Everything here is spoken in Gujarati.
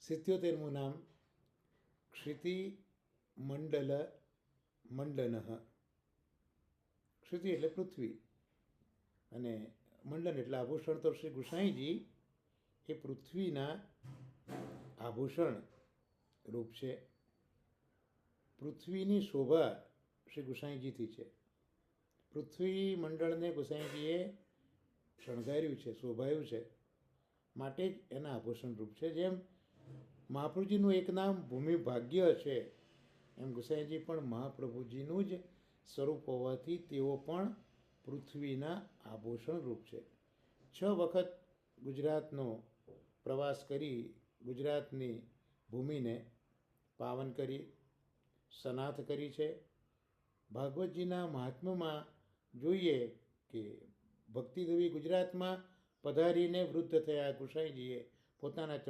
77મું નામ ક્ષિતિ મંડલ મંડન. ક્ષિતિ એટલે પૃથ્વી અને મંડન એટલે આભૂષણ. તો શ્રી ગુસાઈજી એ પૃથ્વીના આભૂષણ રૂપ છે. પૃથ્વીની શોભા શ્રી ગુસાઈજીથી છે. પૃથ્વી મંડળને ગુસાઈજીએ શણગાર્યું છે, શોભાયું છે, માટે જ એના આભૂષણ રૂપ છે. જેમ મહાપ્રભુજીનું એક નામ ભૂમિ ભાગ્ય છે, એમ ગુસાઈજી પણ મહાપ્રભુજીનું જ સ્વરૂપ હોવાથી તેઓ પણ પૃથ્વીના આભૂષણ રૂપ છે. 6 વખત ગુજરાતનો પ્રવાસ કરી ગુજરાતની ભૂમિને પાવન કરી, સનાથ કરી છે. ભાગવતજીના મહાત્મ્યમાં જોઈએ કે ભક્તિદેવી ગુજરાતમાં પધારીને વૃદ્ધ થયા ગુસાઈજીએ પોતાના